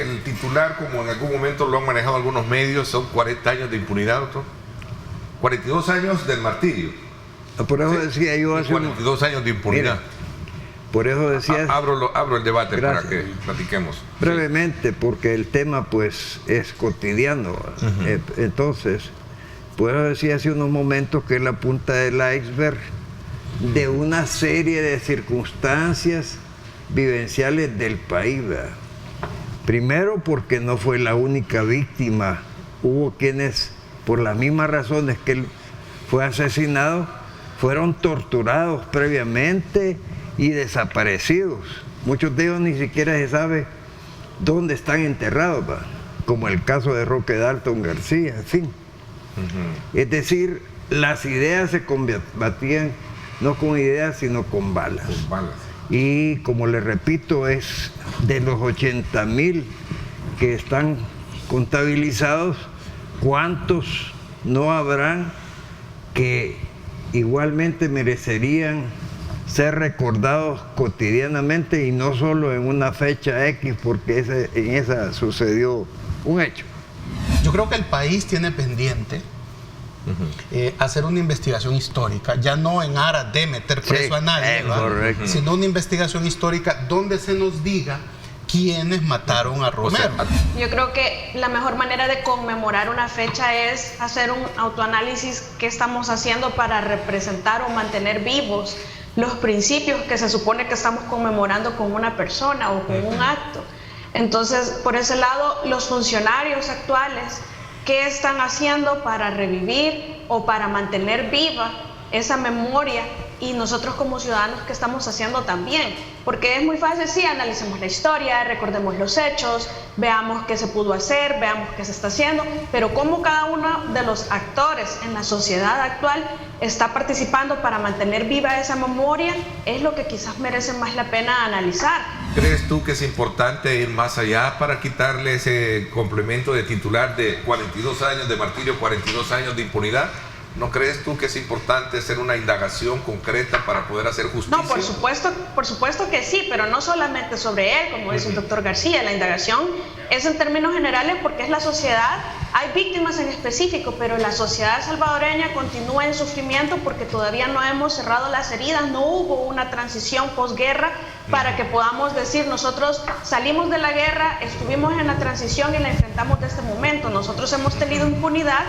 el titular, como en algún momento lo han manejado algunos medios, son 40 años de impunidad, doctor. 42 años del martirio. Por eso decía yo hace 42 años de impunidad. Mira, por eso decía... Abro el debate. Gracias. Para que platiquemos. Brevemente, porque el tema pues es cotidiano. Entonces, por eso decía hace unos momentos que es la punta del iceberg de una serie de circunstancias vivenciales del país, ¿verdad? Primero porque no fue la única víctima. Hubo quienes, por las mismas razones que él fue asesinado, fueron torturados previamente y desaparecidos. Muchos de ellos ni siquiera se sabe dónde están enterrados, ¿verdad? Como el caso de Roque Dalton García, en fin. Es decir, las ideas se combatían no con ideas, sino con balas. Con balas. Y como les repito, es de los 80,000 que están contabilizados, ¿cuántos no habrán que igualmente merecerían ser recordados cotidianamente y no solo en una fecha X, porque en esa sucedió un hecho? Yo creo que el país tiene pendiente hacer una investigación histórica, ya no en aras de meter preso a nadie, sino una investigación histórica donde se nos diga quiénes mataron a Romero. Yo creo que la mejor manera de conmemorar una fecha es hacer un autoanálisis que estamos haciendo para representar o mantener vivos los principios que se supone que estamos conmemorando con una persona o con un acto. Entonces, por ese lado, los funcionarios actuales, ¿qué están haciendo para revivir o para mantener viva esa memoria? Y nosotros como ciudadanos, ¿qué estamos haciendo también? Porque es muy fácil, sí, analicemos la historia, recordemos los hechos, veamos qué se pudo hacer, veamos qué se está haciendo, pero cómo cada uno de los actores en la sociedad actual está participando para mantener viva esa memoria es lo que quizás merece más la pena analizar. ¿Crees tú que es importante ir más allá para quitarle ese complemento de titular de 42 años de martirio, 42 años de impunidad? ¿No crees tú que es importante hacer una indagación concreta para poder hacer justicia? No, por supuesto que sí, pero no solamente sobre él, como dice el doctor García. La indagación es en términos generales porque es la sociedad. Hay víctimas en específico, pero la sociedad salvadoreña continúa en sufrimiento porque todavía no hemos cerrado las heridas, no hubo una transición posguerra para que podamos decir nosotros salimos de la guerra, estuvimos en la transición y la enfrentamos de este momento. Nosotros hemos tenido impunidad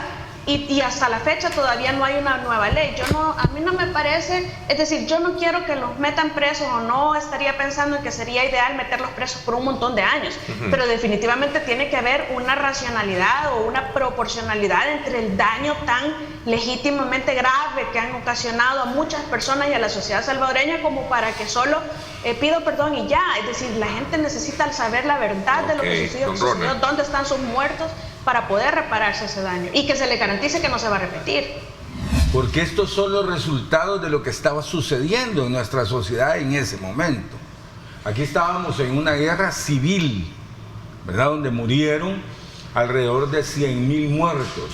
y hasta la fecha todavía no hay una nueva ley. A mí no me parece, es decir, yo no quiero que los metan presos o no estaría pensando en que sería ideal meterlos presos por un montón de años, pero definitivamente tiene que haber una racionalidad o una proporcionalidad entre el daño tan legítimamente grave que han ocasionado a muchas personas y a la sociedad salvadoreña como para que solo pido perdón y ya. Es decir, la gente necesita saber la verdad de lo que sucedió, dónde están sus muertos, para poder repararse ese daño y que se le garantice que no se va a repetir. Porque estos son los resultados de lo que estaba sucediendo en nuestra sociedad en ese momento. Aquí estábamos en una guerra civil, ¿verdad? Donde murieron alrededor de 100,000 muertos.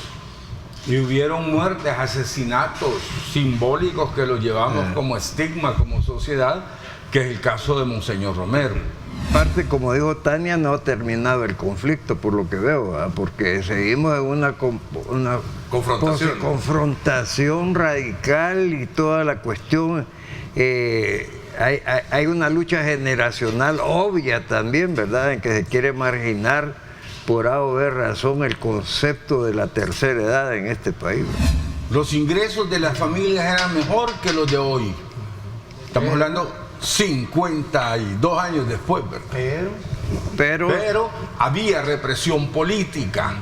Y hubieron muertes, asesinatos simbólicos que los llevamos como estigma, como sociedad, que es el caso de Monseñor Romero. Aparte, como dijo Tania, no ha terminado el conflicto, por lo que veo, ¿verdad? Porque seguimos en una confrontación radical y toda la cuestión. Hay una lucha generacional obvia también, ¿verdad? En que se quiere marginar por A o B razón el concepto de la tercera edad en este país, ¿verdad? Los ingresos de las familias eran mejor que los de hoy. Estamos hablando 52 años después, ¿verdad? Pero había represión política.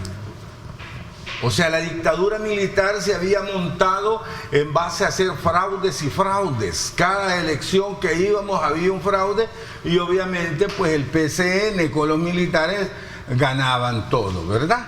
O sea, la dictadura militar se había montado en base a hacer fraudes y fraudes. Cada elección que íbamos había un fraude y obviamente pues el PCN con los militares ganaban todo, ¿verdad?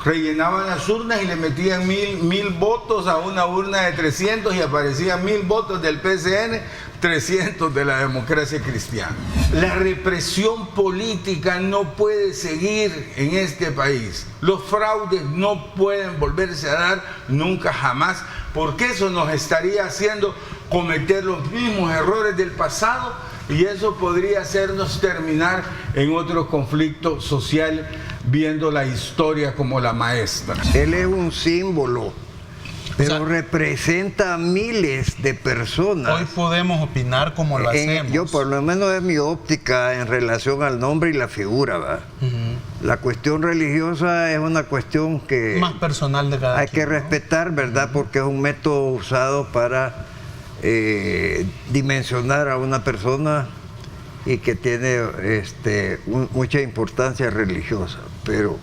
Rellenaban las urnas y le metían mil votos a una urna de 300 y aparecían 1000 votos del PCN, 300 de la democracia cristiana. La represión política no puede seguir en este país. Los fraudes no pueden volverse a dar nunca jamás, porque eso nos estaría haciendo cometer los mismos errores del pasado y eso podría hacernos terminar en otro conflicto social, viendo la historia como la maestra. Él es un símbolo, pero representa a miles de personas. Hoy podemos opinar como lo hacemos. Yo, por lo menos es mi óptica en relación al nombre y la figura, ¿verdad? La cuestión religiosa es una cuestión que más personal de cada hay quien, que respetar, ¿verdad? Porque es un método usado para dimensionar a una persona y que tiene mucha importancia religiosa. Pero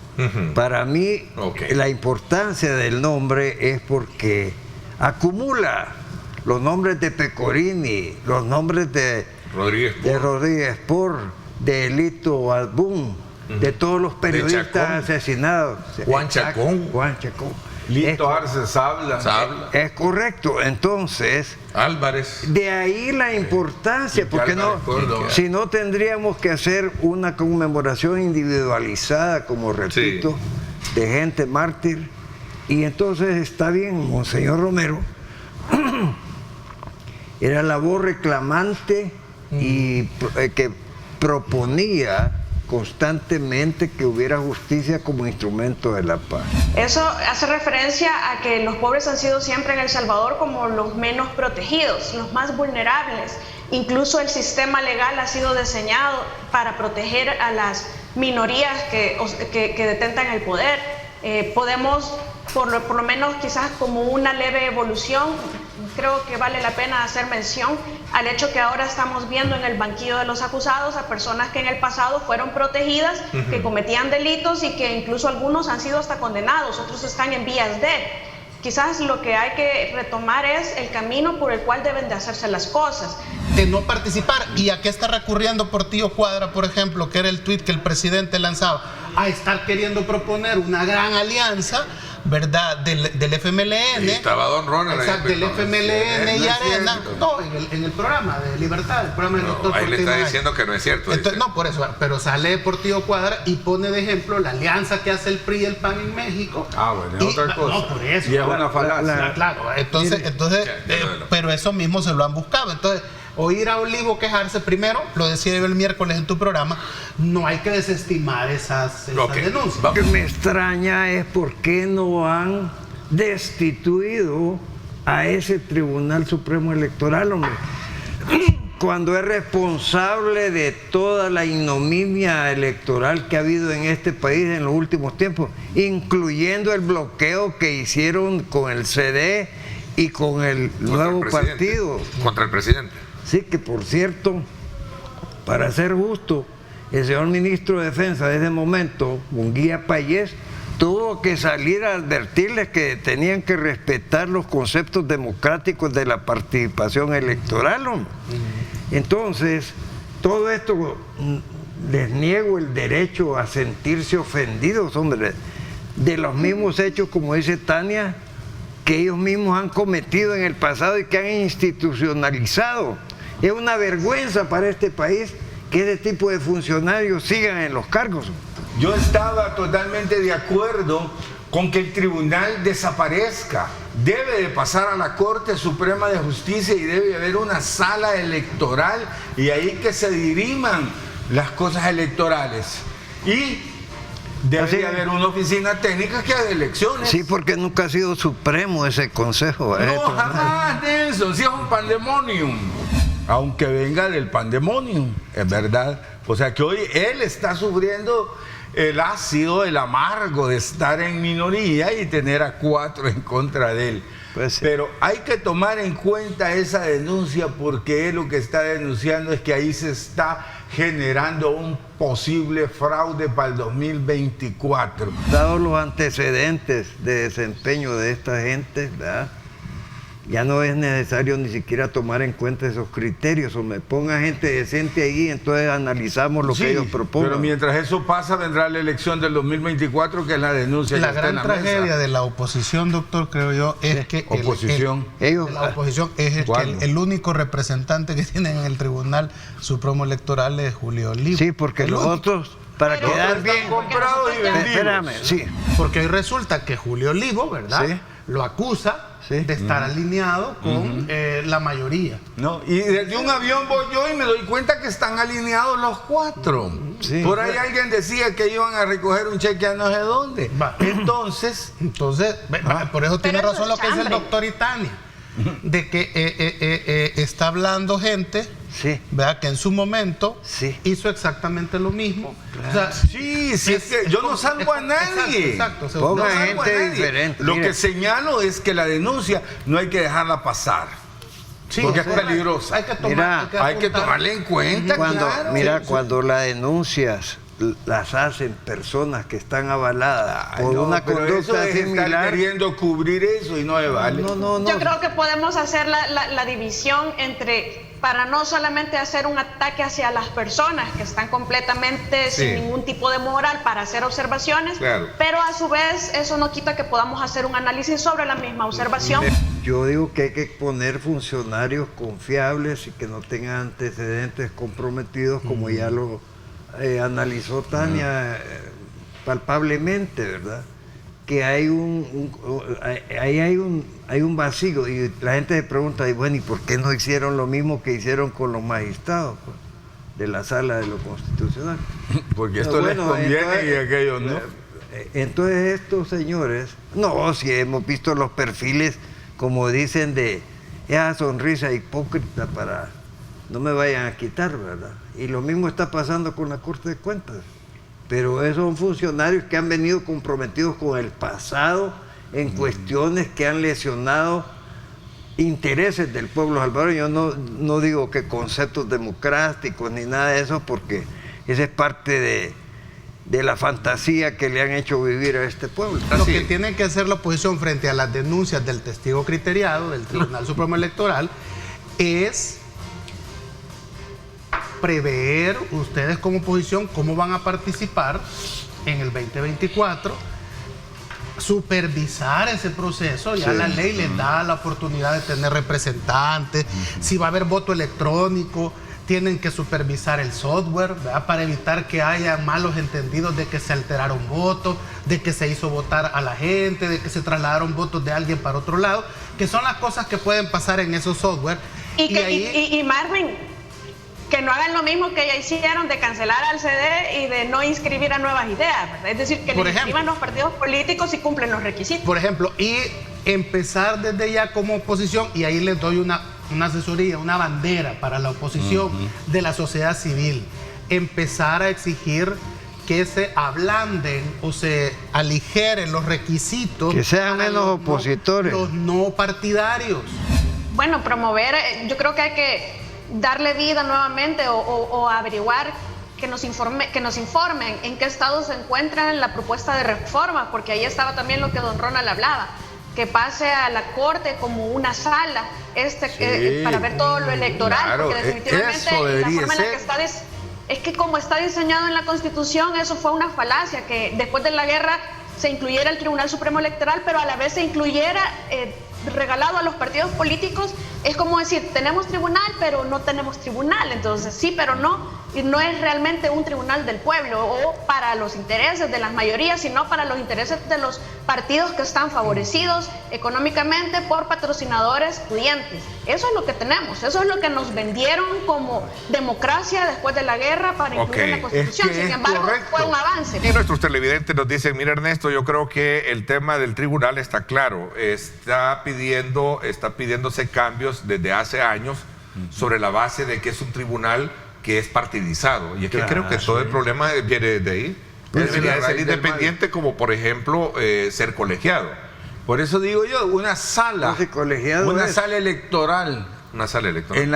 para mí la importancia del nombre es porque acumula los nombres de Pecorini, los nombres de Rodríguez Por, de Elito Albún, de todos los periodistas asesinados. Juan Chacón. Lito Arce Sabla. Es correcto. Entonces, Álvarez. De ahí la importancia, porque si no tendríamos que hacer una conmemoración individualizada, como repito, de gente mártir. Y entonces está bien, Monseñor Romero era la voz reclamante y que proponía constantemente que hubiera justicia como instrumento de la paz. Eso hace referencia a que los pobres han sido siempre en El Salvador como los menos protegidos, los más vulnerables. Incluso el sistema legal ha sido diseñado para proteger a las minorías que detentan el poder. Podemos, por lo menos quizás como una leve evolución, creo que vale la pena hacer mención al hecho que ahora estamos viendo en el banquillo de los acusados a personas que en el pasado fueron protegidas, que cometían delitos y que incluso algunos han sido hasta condenados, otros están en vías de. Quizás lo que hay que retomar es el camino por el cual deben de hacerse las cosas. De no participar. ¿Y a qué está recurriendo Portillo Cuadra, por ejemplo, que era el tuit que el presidente lanzaba? A estar queriendo proponer una gran alianza, ¿verdad? Del FMLN. Y estaba Don Ronald. Exacto, del FMLN y Arena. No, en el programa de Libertad, el programa del doctor ahí Portillo. le está diciendo que no es cierto. Entonces, no, por eso, pero sale Portillo Cuadra y pone de ejemplo la alianza que hace el PRI y el PAN en México. Ah, bueno, es otra cosa. No, por eso. Y es una falacia. Claro, entonces pero eso mismo se lo han buscado. Entonces, oír a Olivo quejarse, primero, lo decía yo el miércoles en tu programa, no hay que desestimar esas denuncias. Lo que me extraña es por qué no han destituido a ese Tribunal Supremo Electoral, hombre, cuando es responsable de toda la ignominia electoral que ha habido en este país en los últimos tiempos, incluyendo el bloqueo que hicieron con el CD y con el nuevo partido. Contra el presidente. Sí, que por cierto, para ser justo, el señor ministro de Defensa de ese momento, Munguía Payés, tuvo que salir a advertirles que tenían que respetar los conceptos democráticos de la participación electoral, hombre. Entonces, todo esto les niego el derecho a sentirse ofendidos, hombre, de los mismos hechos, como dice Tania, que ellos mismos han cometido en el pasado y que han institucionalizado. Es una vergüenza para este país que ese tipo de funcionarios sigan en los cargos. Yo estaba totalmente de acuerdo con que el tribunal desaparezca. Debe de pasar a la Corte Suprema de Justicia y debe haber una sala electoral y ahí que se diriman las cosas electorales. Y debe haber una oficina técnica que haga elecciones. Sí, porque nunca ha sido supremo ese consejo. No, jamás, Nelson, si es un pandemonium. Aunque venga del pandemonium, es verdad. O sea que hoy él está sufriendo el ácido, el amargo de estar en minoría y tener a 4 en contra de él. Pues sí. Pero hay que tomar en cuenta esa denuncia porque él lo que está denunciando es que ahí se está generando un posible fraude para el 2024. Dados los antecedentes de desempeño de esta gente, ¿verdad?, ya no es necesario ni siquiera tomar en cuenta esos criterios, o me ponga gente decente ahí, entonces analizamos lo que ellos propongan. Pero mientras eso pasa, vendrá la elección del 2024, que es la denuncia. La gran tragedia de la oposición, doctor, creo yo, es que la oposición es el único representante que tienen en el Tribunal Supremo Electoral es Julio Olivo. Sí, porque los otros, para quedar bien, comprados y vendidos. Espérame, sí. Porque hoy resulta que Julio Olivo, ¿verdad? Sí. Lo acusa de estar alineado con la mayoría. No, y desde un avión voy yo y me doy cuenta que están alineados los 4. Sí. Por ahí alguien decía que iban a recoger un cheque a no sé dónde. Entonces, por eso tiene eso razón es lo que dice el chambre. doctor Itania, de que está hablando gente, ¿verdad? Que en su momento hizo exactamente lo mismo. Claro. O sea, sí, es que yo no salvo a nadie. Exacto. Ponga No salvo a gente nadie. diferente. Lo Mira. que señalo es que la denuncia no hay que dejarla pasar. Sí, porque o sea, es peligrosa. Hay que tomar, Mira, Hay que apuntar. tomarle en cuenta, claro. Cuando las denuncias las hacen personas que están avaladas por una pero eso conducta es estar similar. queriendo cubrir eso y no me vale. No. Yo creo que podemos hacer la división para no solamente hacer un ataque hacia las personas que están completamente sin ningún tipo de moral para hacer observaciones, pero a su vez eso no quita que podamos hacer un análisis sobre la misma observación. Yo digo que hay que poner funcionarios confiables y que no tengan antecedentes comprometidos, como ya lo analizó Tania palpablemente, ¿verdad? Que hay hay un vacío y la gente se pregunta, y bueno, ¿y por qué no hicieron lo mismo que hicieron con los magistrados, pues, de la Sala de lo Constitucional? Porque esto les conviene entonces, y aquello no. Entonces estos señores, si hemos visto los perfiles, como dicen, de esa sonrisa hipócrita para no me vayan a quitar, ¿verdad? Y lo mismo está pasando con la Corte de Cuentas. Pero esos son funcionarios que han venido comprometidos con el pasado en cuestiones que han lesionado intereses del pueblo salvadoreño. Yo no digo que conceptos democráticos ni nada de eso, porque esa es parte de la fantasía que le han hecho vivir a este pueblo. Lo que tiene que hacer la oposición frente a las denuncias del testigo criteriado del Tribunal Supremo Electoral es prever ustedes como oposición cómo van a participar en el 2024, supervisar ese proceso. Ya la ley les da la oportunidad de tener representantes. Si va a haber voto electrónico, tienen que supervisar el software, ¿verdad? Para evitar que haya malos entendidos de que se alteraron votos, de que se hizo votar a la gente, de que se trasladaron votos de alguien para otro lado, que son las cosas que pueden pasar en esos software. Y Marvin, que no hagan lo mismo que ya hicieron de cancelar al CD y de no inscribir a nuevas ideas, ¿verdad? Es decir, que le inscriban los partidos políticos y cumplen los requisitos. Por ejemplo, y empezar desde ya como oposición, y ahí les doy una asesoría, una bandera para la oposición de la sociedad civil, empezar a exigir que se ablanden o se aligeren los requisitos. Que sean menos opositores. Los no partidarios. Bueno, promover, yo creo que hay que darle vida nuevamente o averiguar, que nos informen en qué estado se encuentra la propuesta de reforma, porque ahí estaba también lo que don Ronald hablaba, que pase a la Corte como una sala para ver todo lo electoral, claro, porque definitivamente la forma en la que está es que como está diseñado en la Constitución, eso fue una falacia, que después de la guerra se incluyera el Tribunal Supremo Electoral, pero a la vez se incluyera regalado a los partidos políticos. Es como decir, tenemos tribunal, pero no tenemos tribunal. Entonces sí, pero no. Y no es realmente un tribunal del pueblo o para los intereses de las mayorías, sino para los intereses de los partidos que están favorecidos económicamente por patrocinadores pudientes. Eso es lo que tenemos. Eso es lo que nos vendieron como democracia después de la guerra para incluir en la Constitución. Sin embargo, fue un avance. Y nuestros televidentes nos dicen, mira Ernesto, yo creo que el tema del tribunal está claro. Está pidiéndose cambios desde hace años sobre la base de que es un tribunal que es partidizado. Y es que creo que todo el problema viene de ahí. Debería de ser independiente, como por ejemplo ser colegiado. Por eso digo yo, una sala electoral. Una sala electoral. En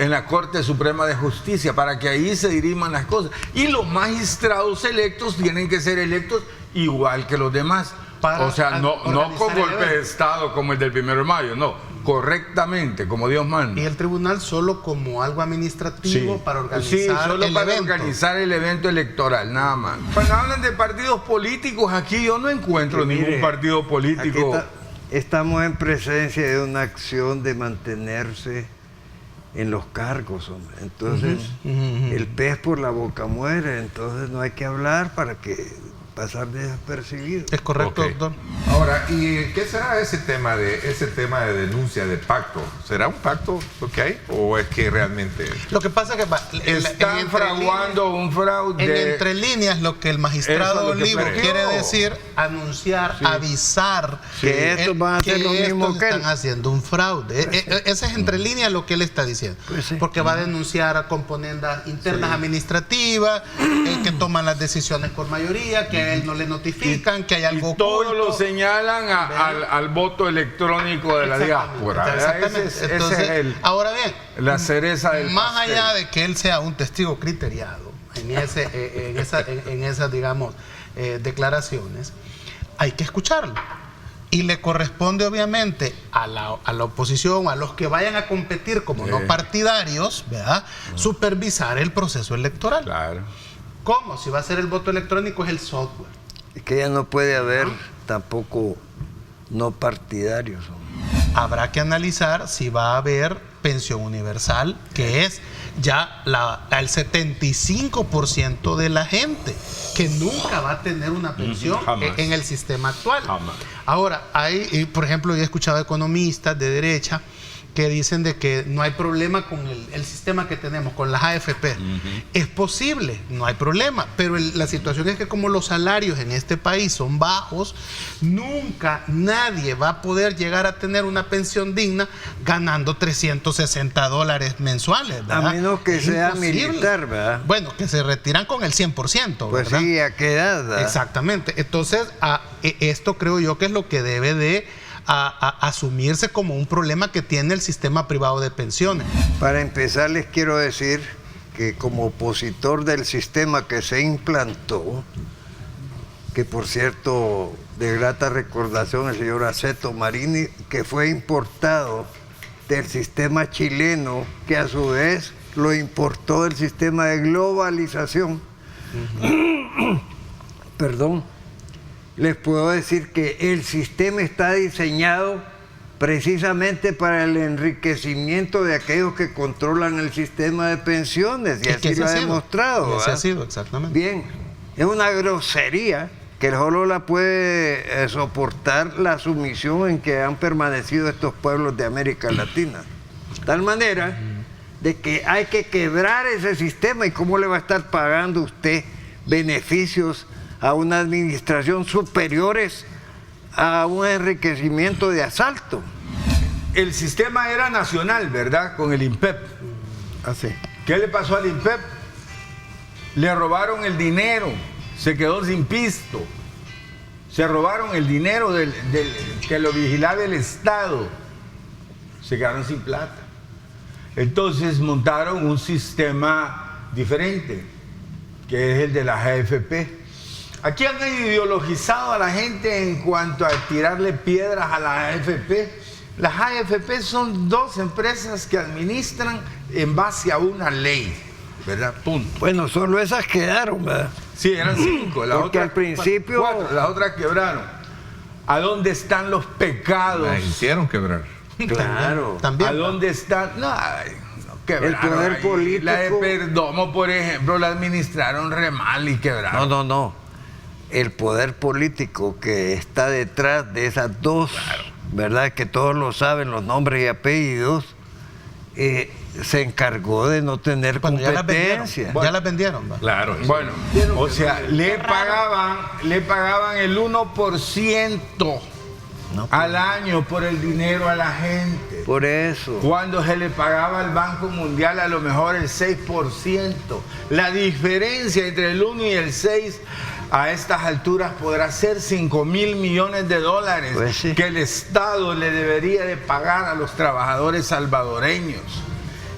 la Corte Suprema de Justicia, para que ahí se diriman las cosas. Y los magistrados electos tienen que ser electos igual que los demás. O sea, no con golpe de Estado como el del 1 de mayo, no, correctamente, como Dios manda. Y el tribunal solo como algo administrativo para organizar organizar el evento electoral, nada más. Cuando hablan de partidos políticos, aquí yo no encuentro ningún partido político. Estamos en presencia de una acción de mantenerse en los cargos, hombre. Entonces, el pez por la boca muere, entonces no hay que hablar para que pasar desapercibido. Es correcto, Ok. doctor. Ahora, ¿y qué será ese tema de denuncia, de pacto? ¿Será un pacto lo que hay o es que realmente Lo que pasa es que Están fraguando un fraude. en entre líneas lo que el magistrado Eso es lo que Olivo planteó. quiere decir, anunciar, avisar Que estos van a hacer lo mismo estos que él. están haciendo un fraude. Ese es entre líneas lo que él está diciendo. Pues sí. Porque va a denunciar a componendas internas administrativas, que toman las decisiones por mayoría, que a él no le notifican, que hay algo Y todo oculto. lo señalan al voto electrónico de la diáspora. Exactamente. Ese Entonces, es ahora bien, la cereza del más pastel. allá de que él sea un testigo criteriado en esas, digamos, declaraciones, hay que escucharlo. Y le corresponde obviamente a la oposición, a los que vayan a competir como no partidarios, ¿verdad? Supervisar el proceso electoral. Claro. ¿Cómo? Si va a ser el voto electrónico, es el software. Es que ya no puede haber tampoco no partidarios. Habrá que analizar si va a haber pensión universal, que es ya el 75% de la gente que nunca va a tener una pensión Jamás. en el sistema actual. Jamás. Ahora, por ejemplo, yo he escuchado economistas de derecha que dicen de que no hay problema con el sistema que tenemos, con las AFP. Es posible, no hay problema, pero la situación es que como los salarios en este país son bajos, nunca nadie va a poder llegar a tener una pensión digna ganando $360 mensuales, ¿verdad? A menos que Es sea imposible. militar, ¿verdad? Bueno, que se retiran con el 100%, Pues ¿verdad? sí, ¿a qué edad? ¿verdad? Exactamente. Entonces, esto creo yo que es lo que debe de asumirse como un problema que tiene el sistema privado de pensiones. Para empezar, les quiero decir que como opositor del sistema que se implantó, que por cierto, de grata recordación, el señor Aceto Marini, que fue importado del sistema chileno, que a su vez lo importó del sistema de globalización. Perdón. Les puedo decir que el sistema está diseñado precisamente para el enriquecimiento de aquellos que controlan el sistema de pensiones, y así lo ha demostrado. Y así ha ¿verdad? sido, exactamente. Bien, es una grosería que solo la puede soportar la sumisión en que han permanecido estos pueblos de América Latina. De tal manera de que hay que quebrar ese sistema. ¿Y cómo le va a estar pagando usted beneficios a una administración superiores a un enriquecimiento de asalto? El sistema era nacional, ¿verdad? Con el INPEP. Así. ¿Qué le pasó al INPEP? Le robaron el dinero, se quedó sin pisto. Se robaron el dinero que lo vigilaba el Estado. Se quedaron sin plata. Entonces montaron un sistema diferente, que es el de las AFP. Aquí han ideologizado a la gente en cuanto a tirarle piedras a las AFP. Las AFP son dos empresas que administran en base a una ley, ¿verdad? Punto. Bueno, solo esas quedaron, ¿verdad? Sí, eran 5. Porque al principio- 4, las otras quebraron. ¿A dónde están los pecados? la hicieron quebrar? Claro. También. ¿A dónde están? No, quebraron. El poder ahí. político- La de Perdomo, por ejemplo, la administraron re mal y quebraron. No. El poder político que está detrás de esas dos, ¿verdad? Que todos lo saben, los nombres y apellidos, se encargó de no tener Bueno, ya las vendieron. competencia. Ya las vendieron. ¿va? Claro. eso. Bueno, o sea, le pagaban el 1% al año por el dinero a la gente. Por eso. Cuando se le pagaba al Banco Mundial a lo mejor el 6%. La diferencia entre el 1 y el 6 a estas alturas podrá ser $5,000 millones Pues sí. que el Estado le debería de pagar a los trabajadores salvadoreños.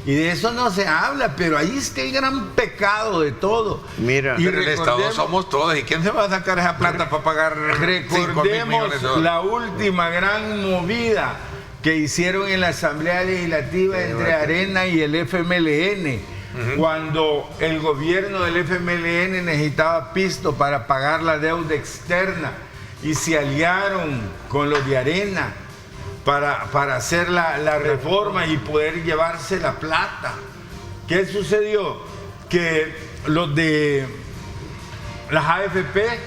Y de eso no se habla, pero ahí está el gran pecado de todo. Mira. Y Pero el Estado recordemos- somos todos. ¿Y quién se va a sacar esa plata para pagar 5,000 millones de Recordemos dólares? la última gran movida que hicieron en la Asamblea Legislativa entre Arena y el FMLN, cuando el gobierno del FMLN necesitaba pisto para pagar la deuda externa y se aliaron con los de Arena para hacer la reforma y poder llevarse la plata. ¿Qué sucedió? Que los de las AFP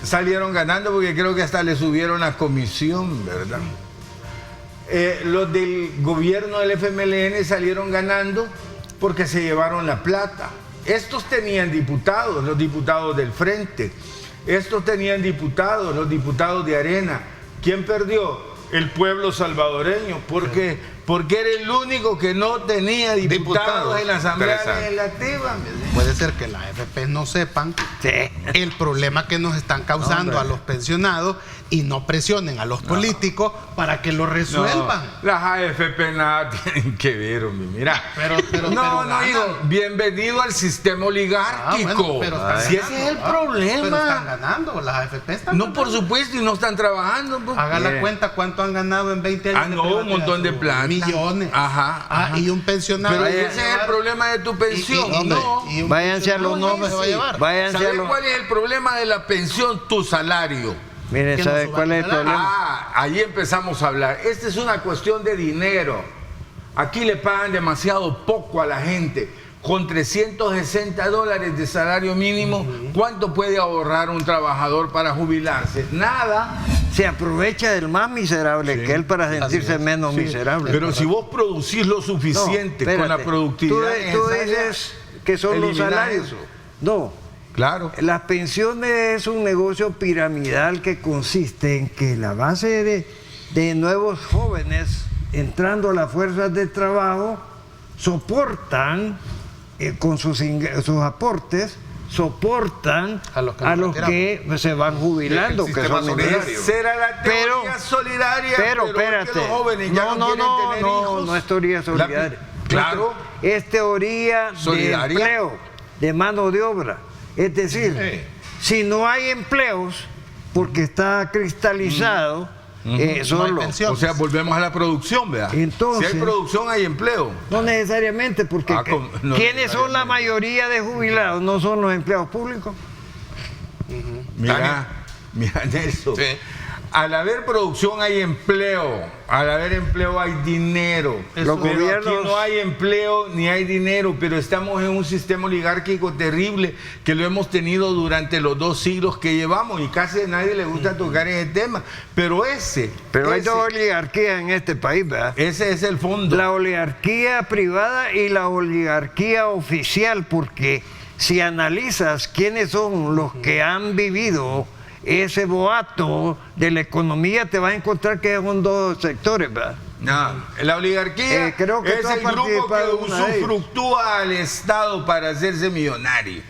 salieron ganando porque creo que hasta le subieron la comisión, ¿verdad? Los del gobierno del FMLN salieron ganando porque se llevaron la plata. Estos tenían diputados, los diputados del Frente. Estos tenían diputados, los diputados de Arena. ¿Quién perdió? El pueblo salvadoreño, porque era el único que no tenía diputados en la Asamblea Legislativa. Puede ser que las AFP no sepan el problema que nos están causando a los pensionados y no presionen a los políticos para que lo resuelvan. Las AFP nada tienen que ver, hombre. Mira, pero hijo, bienvenido al sistema oligárquico. Si ese es el problema. Pero están ganando, las AFP están ganando. No, por supuesto, y no están trabajando. Haga la cuenta cuánto han ganado en 20 años. Un montón de plata. Millones. Ajá. Y un pensionado. Pero ese es el problema de tu pensión. Váyanse a los nombres. ¿Sabes cuál es el problema de la pensión? Tu salario. Mire, ¿sabe cuál es el problema? Ahí empezamos a hablar. Esta es una cuestión de dinero. Aquí le pagan demasiado poco a la gente. Con $360 de salario mínimo, ¿cuánto puede ahorrar un trabajador para jubilarse? Nada. Se aprovecha del más miserable que él para sentirse menos miserable. Pero si vos producís lo suficiente con la productividad... Tú dices que son los salarios. Eso. No. Claro. Las pensiones es un negocio piramidal que consiste en que la base de nuevos jóvenes entrando a las fuerzas de trabajo soportan con sus aportes, soportan a los que se van jubilando. El sistema solidario. Será la teoría solidaria, pero espérate. Los jóvenes ya no quieren tener hijos. No es teoría solidaria. Claro. Es teoría solidaria. De empleo, de mano de obra. Es decir, si no hay empleos, porque está cristalizado, solo. O sea, volvemos a la producción, ¿verdad? Entonces, si hay producción, hay empleo. No necesariamente, porque ¿quiénes son la mayoría de jubilados? No son los empleados públicos. Mira, Nelson. Sí. Al haber producción hay empleo, al haber empleo hay dinero. Los gobiernos... Aquí no hay empleo ni hay dinero, pero estamos en un sistema oligárquico terrible que lo hemos tenido durante los 2 siglos que llevamos y casi a nadie le gusta tocar ese tema. Pero hay 2 oligarquías en este país, ¿verdad? Ese es el fondo. La oligarquía privada y la oligarquía oficial, porque si analizas quiénes son los que han vivido ese boato de la economía, te vas a encontrar que son 2 sectores, ¿verdad? No, la oligarquía creo que es el grupo que usufructúa al Estado para hacerse millonario.